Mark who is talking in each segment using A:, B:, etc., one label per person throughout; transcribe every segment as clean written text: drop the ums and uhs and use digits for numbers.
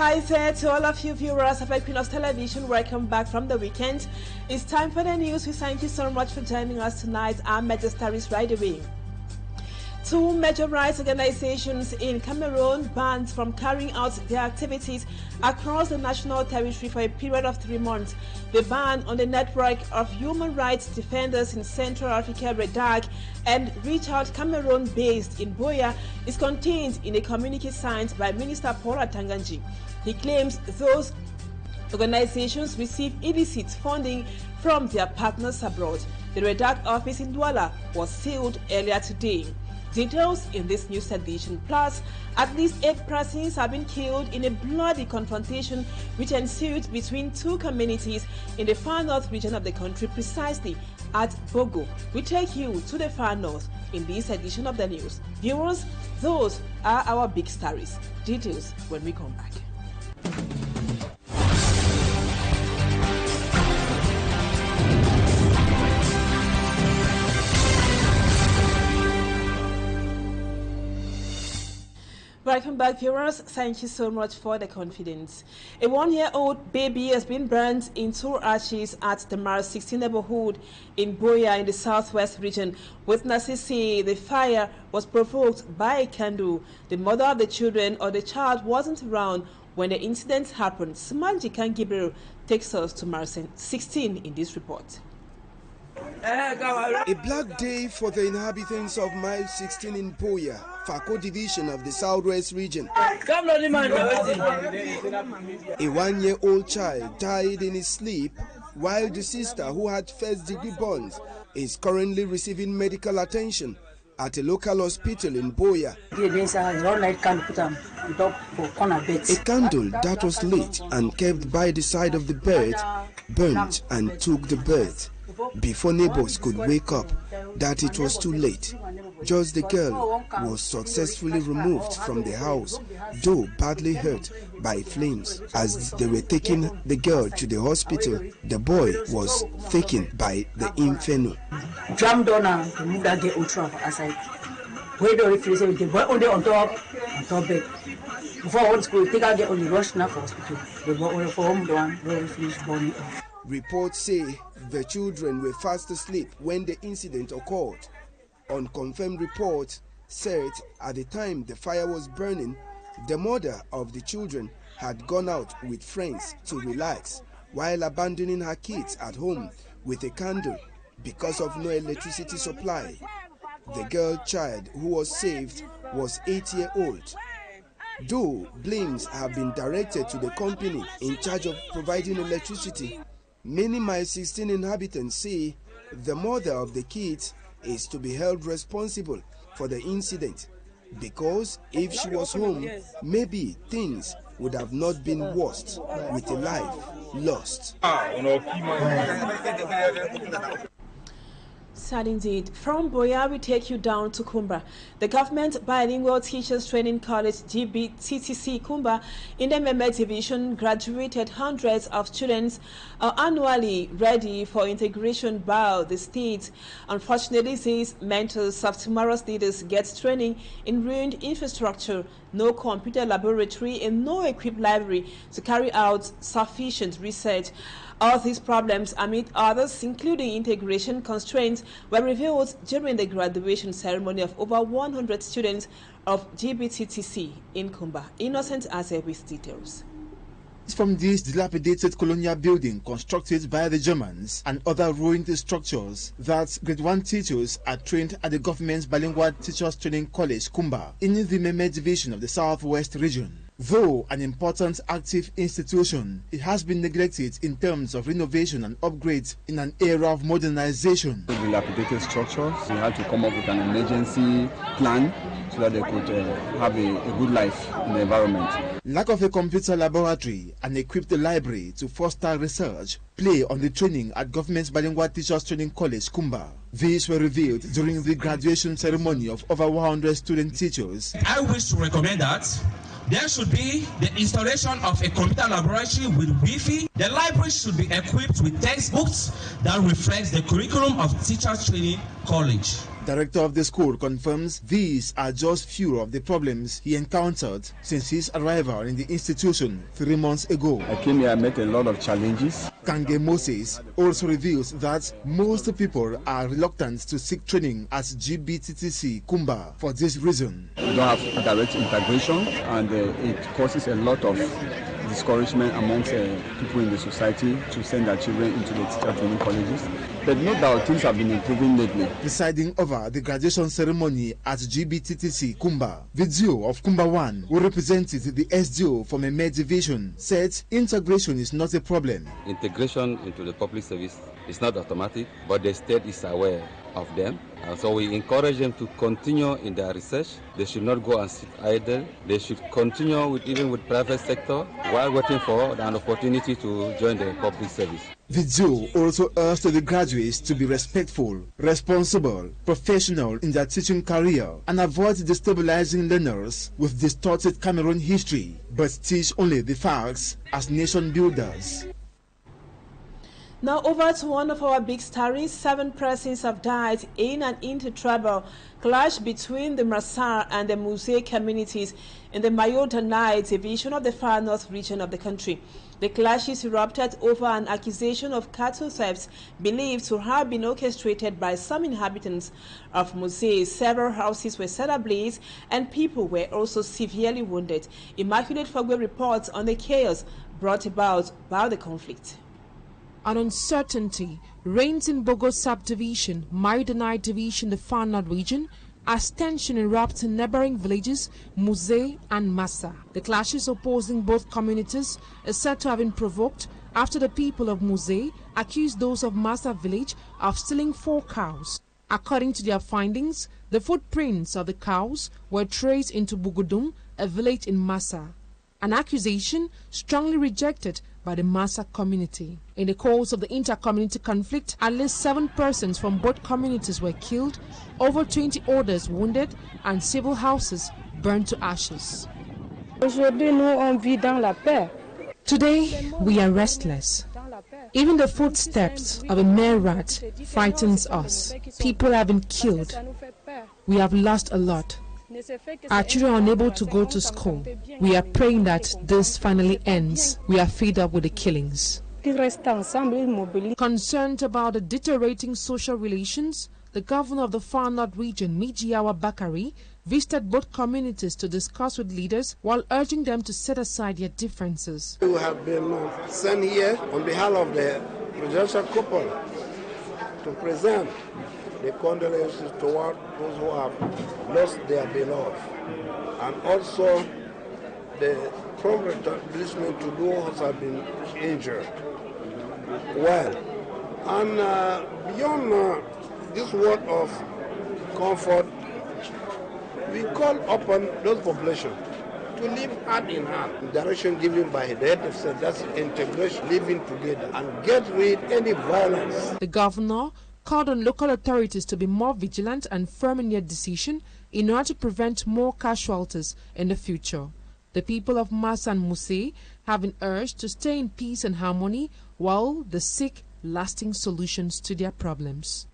A: Hi there to all of you viewers of Equinoxe Television. Welcome back from the weekend. It's time for the news. We thank you so much for joining us tonight. I'm Major Starries right away. Two major rights organizations in Cameroon banned from carrying out their activities across the national territory for a period of 3 months. The ban on the network of human rights defenders in Central Africa, REDAC, and Reach Out Cameroon, based in Buea, is contained in a communique signed by Minister Paul Atanganji. He claims those organizations receive illicit funding from their partners abroad. The REDAC office in Douala was sealed earlier today. Details in this news edition. Plus, at least 8 persons have been killed in a bloody confrontation which ensued between two communities in the far north region of the country, precisely at Bogo. We take you to the far north in this edition of the news. Viewers, those are our big stories. Details when we come back. Welcome back, viewers. Thank you so much for the confidence. A 1-year-old baby has been burned in 2 ashes at the Mars 16 neighborhood in Buea in the southwest region. Witnesses say the fire was provoked by a candle. The mother of the children or the child wasn't around when the incident happened. Sumanji Kangibero takes us to Mars 16 in this report.
B: A black day for the inhabitants of Mile 16 in Buea, Fako division of the southwest region. A 1-year-old child died in his sleep, while the sister, who had first-degree burns, is currently receiving medical attention at a local hospital in Buea. A candle that was lit and kept by the side of the bed burnt and took the birth before neighbors could wake up that it was too late. Just the girl was successfully removed from the house, though badly hurt by flames. As they were taking the girl to the hospital, the boy was taken by the inferno. Reports say the children were fast asleep when the incident occurred. Unconfirmed reports said at the time the fire was burning, the mother of the children had gone out with friends to relax while abandoning her kids at home with a candle because of no electricity supply. The girl child who was saved was 8-year-old. Though blames have been directed to the company in charge of providing electricity, many Mile 16 inhabitants say the mother of the kids is to be held responsible for the incident, because if she was home, maybe things would have not been worse with a life lost.
A: Sad indeed. From Buea, we take you down to Kumba. The Government Bilingual Teachers Training College, GBTTC Kumba, in the Meme Division, graduated hundreds of students annually ready for integration by the state. Unfortunately, these mentors of tomorrow's leaders get training in ruined infrastructure, no computer laboratory, and no equipped library to carry out sufficient research. All these problems, amid others, including integration constraints, were revealed during the graduation ceremony of over 100 students of GBTTC in Kumba. Innocent Aze with details.
C: From this dilapidated colonial building constructed by the Germans and other ruined structures that grade 1 teachers are trained at the Government's Bilingual Teachers Training College, Kumba, in the Meme Division of the Southwest region. Though an important active institution, it has been neglected in terms of renovation and upgrades in an era of modernization.
D: Dilapidated structures, we had to come up with an emergency plan so that they could have a good life in the environment.
C: Lack of a computer laboratory and equipped library to foster research play on the training at Government's Bilingual Teachers Training College, Kumba. These were revealed during the graduation ceremony of over 100 student teachers.
E: I wish to recommend that there should be the installation of a computer laboratory with Wi-Fi. The library should be equipped with textbooks that reflect the curriculum of Teachers Training College.
C: Director of the school confirms these are just few of the problems he encountered since his arrival in the institution 3 months ago.
D: I came here, I met a lot of challenges.
C: Kange Moses also reveals that most people are reluctant to seek training at GBTTC Kumba for this reason.
D: We don't have direct integration, and it causes a lot of discouragement amongst people in the society to send their children into the teacher training colleges. But no doubt things have been improving lately.
C: Presiding over the graduation ceremony at GBTTC Kumba, the DO of Kumba 1, who represented the SDO from a Med division, said integration is not a problem.
F: Integration into the public service is not automatic, but the state is aware of them. So we encourage them to continue in their research. They should not go and sit idle. They should continue even with private sector while waiting for an opportunity to join the public service.
C: The DO also urged the graduates to be respectful, responsible, professional in their teaching career and avoid destabilizing learners with distorted Cameroon history, but teach only the facts as nation builders.
A: Now over to one of our big stories. 7 persons have died in an inter-tribal clash between the Massa and the Musée communities in the Mayo-Danai division of the far north region of the country. The clashes erupted over an accusation of cattle thefts believed to have been orchestrated by some inhabitants of Musée. Several houses were set ablaze and people were also severely wounded. Immaculate Fogwe reports on the chaos brought about by the conflict.
G: An uncertainty reigns in Bogo subdivision, Mayo-Danai division, the far north region, as tension erupts in neighboring villages, Musée and Massa. The clashes opposing both communities is said to have been provoked after the people of Musée accused those of Massa village of stealing 4 cows. According to their findings, the footprints of the cows were traced into Bugudum, a village in Massa, an accusation strongly rejected by the Massa community. In the course of the inter-community conflict, at least 7 persons from both communities were killed, over 20 others wounded, and several houses burned to ashes. Today, we are restless. Even the footsteps of a mere rat frightens us. People have been killed. We have lost a lot. Our children are unable to go to school. We are praying that this finally ends. We are fed up with the killings. Concerned about the deteriorating social relations, the governor of the far north region, Mijiawa Bakari, visited both communities to discuss with leaders while urging them to set aside their differences.
H: We have been sent here on behalf of the presidential couple to present the condolences toward those who have lost their beloved, and also the prompt establishment to those who have been injured. Well, and beyond this word of comfort, we call upon those populations to live hand in hand, in direction given by the head of state, that's integration, living together, and get rid of any violence.
G: The governor called on local authorities to be more vigilant and firm in their decision in order to prevent more casualties in the future. The people of Massa and Musée have been urged to stay in peace and harmony while they seek lasting solutions to their problems.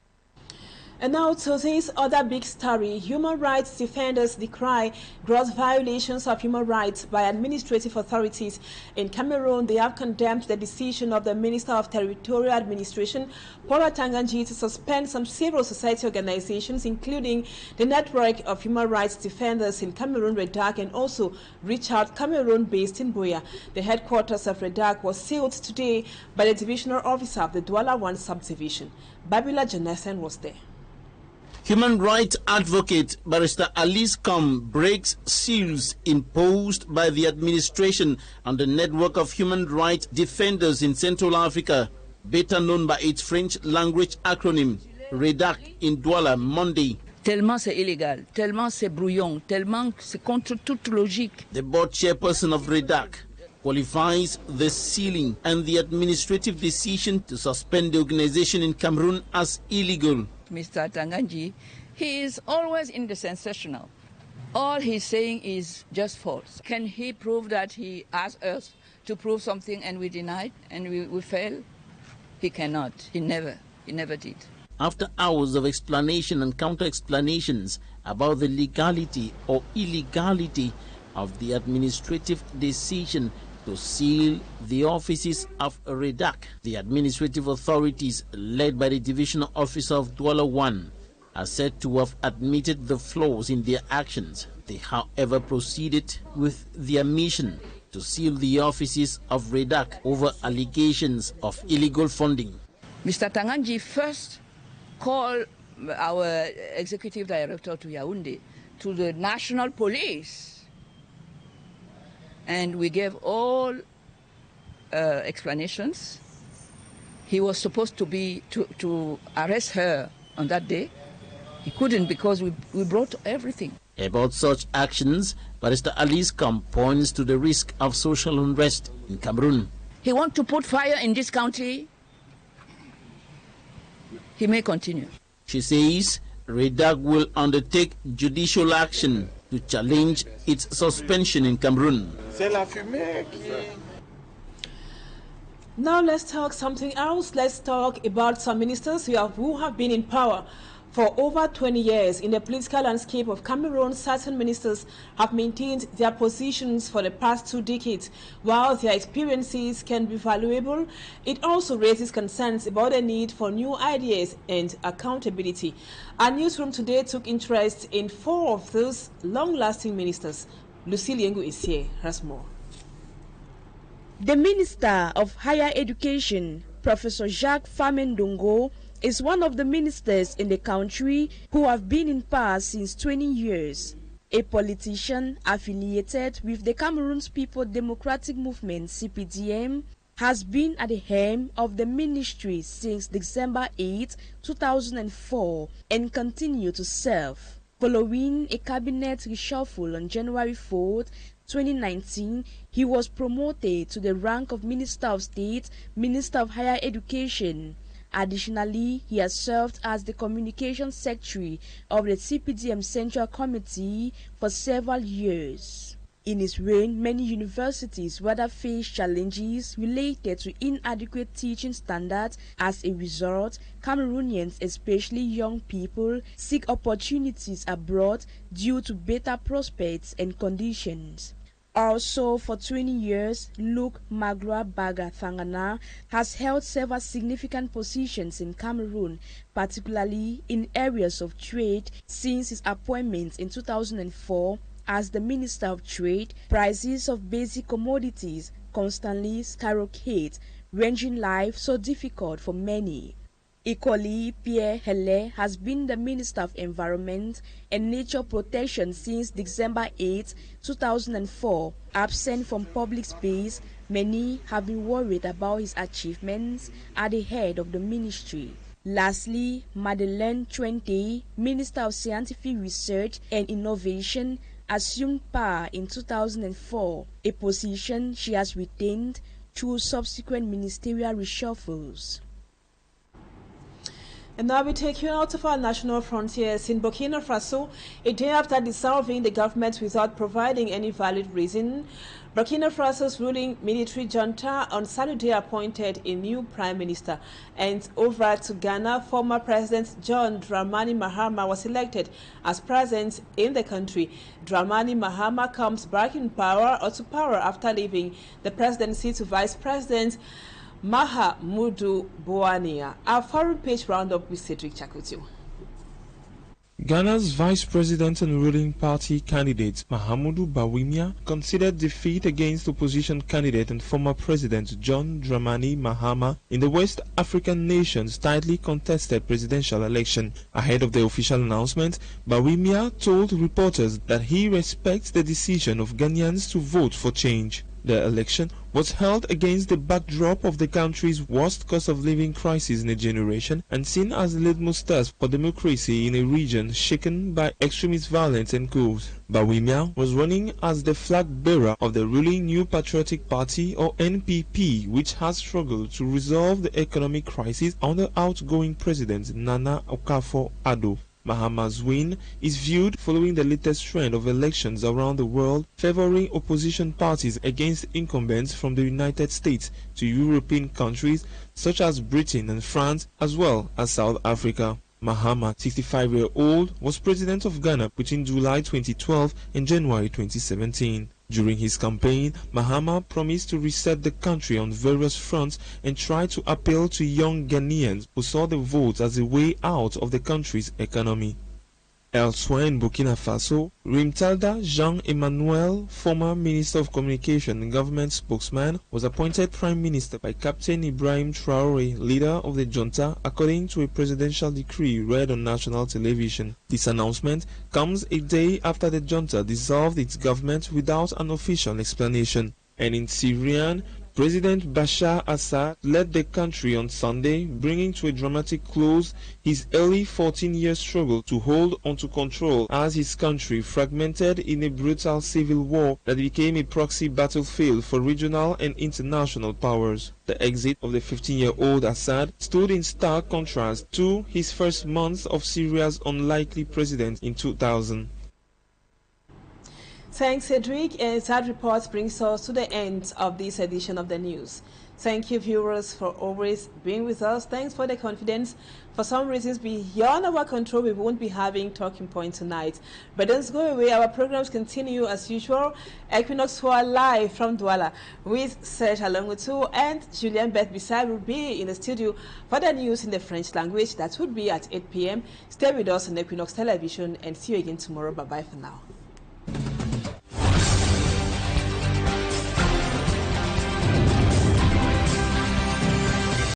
A: And now to this other big story. Human rights defenders decry gross violations of human rights by administrative authorities in Cameroon. They have condemned the decision of the Minister of Territorial Administration, Paul Atanganji, to suspend some civil society organizations, including the Network of Human Rights Defenders in Cameroon, REDAC, and also Reach Out Cameroon, based in Buea. The headquarters of REDAC was sealed today by the divisional officer of the Douala 1 subdivision. Babila Jonathan was there.
I: Human rights advocate Barrister Alice Com breaks seals imposed by the administration and the Network of Human Rights Defenders in Central Africa, better known by its French language acronym, REDAC, in Douala, Monday.
J: Tellement c'est illégal, tellement c'est brouillon, tellement c'est contre toute logique.
I: The board chairperson of REDAC qualifies the sealing and the administrative decision to suspend the organization in Cameroon as illegal.
J: Mr. Tanganji, he is always in the sensational. All he's saying is just false. Can he prove that he asked us to prove something and we denied and we failed? He cannot. He never did.
I: after hours of explanation and counter-explanations about the legality or illegality of the administrative decision to seal the offices of REDAC. The administrative authorities, led by the divisional officer of Douala 1, are said to have admitted the flaws in their actions. They, however, proceeded with their mission to seal the offices of REDAC over allegations of illegal funding.
J: Mr. Tanganji first called our executive director to Yaoundé, to the national police, and we gave all explanations. He was supposed to arrest her on that day. He couldn't because we brought everything.
I: About such actions, Barrister Alice Kam points to the risk of social unrest in Cameroon.
J: He wants to put fire in this country. He may continue.
I: She says REDAC will undertake judicial action to challenge its suspension in Cameroon.
A: Now let's talk something else. Let's talk about some ministers who have been in power for over 20 years. In the political landscape of Cameroon, certain ministers have maintained their positions for the past 2 decades. While their experiences can be valuable, it also raises concerns about the need for new ideas and accountability. Our newsroom today took interest in 4 of those long-lasting ministers. Lucille Yengu is here. Has more.
K: The Minister of Higher Education, Professor Jacques Famendongo, is one of the ministers in the country who have been in power since 20 years. A politician affiliated with the Cameroon's People Democratic Movement, CPDM, has been at the helm of the ministry since December 8, 2004 and continue to serve. Following a cabinet reshuffle on January 4, 2019, he was promoted to the rank of Minister of State, Minister of Higher Education. Additionally, he has served as the Communications Secretary of the CPDM Central Committee for several years. In his reign, many universities rather face challenges related to inadequate teaching standards. As a result, Cameroonians, especially young people, seek opportunities abroad due to better prospects and conditions. Also, for 20 years, Luke Magloire Baga Thangana has held several significant positions in Cameroon, particularly in areas of trade. Since his appointment in 2004 as the Minister of Trade, prices of basic commodities constantly skyrocket, rendering life so difficult for many. Equally, Pierre Hele has been the Minister of Environment and Nature Protection since December 8, 2004. Absent from public space, many have been worried about his achievements at the head of the ministry. Lastly, Madeleine Twente, Minister of Scientific Research and Innovation, assumed power in 2004, a position she has retained through subsequent ministerial reshuffles.
A: And now we take you out of our national frontiers. In Burkina Faso, a day after dissolving the government without providing any valid reason, Burkina Faso's ruling military junta on Saturday appointed a new prime minister. And over to Ghana, former President John Dramani Mahama was elected as president in the country. Dramani Mahama comes back in power or to power after leaving the presidency to Vice President Mahamudu Buea. Our foreign page roundup with Cedric Chakutu.
L: Ghana's vice president and ruling party candidate Mahamudu Bawumia conceded defeat against opposition candidate and former president John Dramani Mahama in the West African nation's tightly contested presidential election. Ahead of the official announcement, Bawumia told reporters that he respects the decision of Ghanaians to vote for change. The election was held against the backdrop of the country's worst cost of living crisis in a generation and seen as a litmus test for democracy in a region shaken by extremist violence and coups. Bawumia was running as the flag bearer of the ruling New Patriotic Party or NPP, which has struggled to resolve the economic crisis under outgoing President Nana Akufo-Addo. Mahama's win is viewed following the latest trend of elections around the world favoring opposition parties against incumbents from the United States to European countries such as Britain and France, as well as South Africa. Mahama, 65-year-old, was president of Ghana between July 2012 and January 2017. During his campaign, Mahama promised to reset the country on various fronts and tried to appeal to young Ghanaians who saw the vote as a way out of the country's economy. Elsewhere in Burkina Faso, Rimtalda Jean-Emmanuel, former Minister of Communication and government spokesman, was appointed Prime Minister by Captain Ibrahim Traoré, leader of the junta, according to a presidential decree read on national television. This announcement comes a day after the junta dissolved its government without an official explanation. And in Syrian, President Bashar Assad led the country on Sunday, bringing to a dramatic close his early 14-year struggle to hold onto control as his country fragmented in a brutal civil war that became a proxy battlefield for regional and international powers. The exit of the 15-year-old Assad stood in stark contrast to his first months of Syria's unlikely president in 2000.
A: Thanks, Cedric, and that report brings us to the end of this edition of the news. Thank you, viewers, for always being with us. Thanks for the confidence. For some reasons beyond our control, we won't be having talking points tonight. But don't go away. Our programs continue as usual. Equinoxe who are live from Douala with Serge Alongutu and Julien Beth Bissay will be in the studio for the news in the French language. That would be at 8 p.m. Stay with us on Equinoxe Television and see you again tomorrow. Bye-bye for now.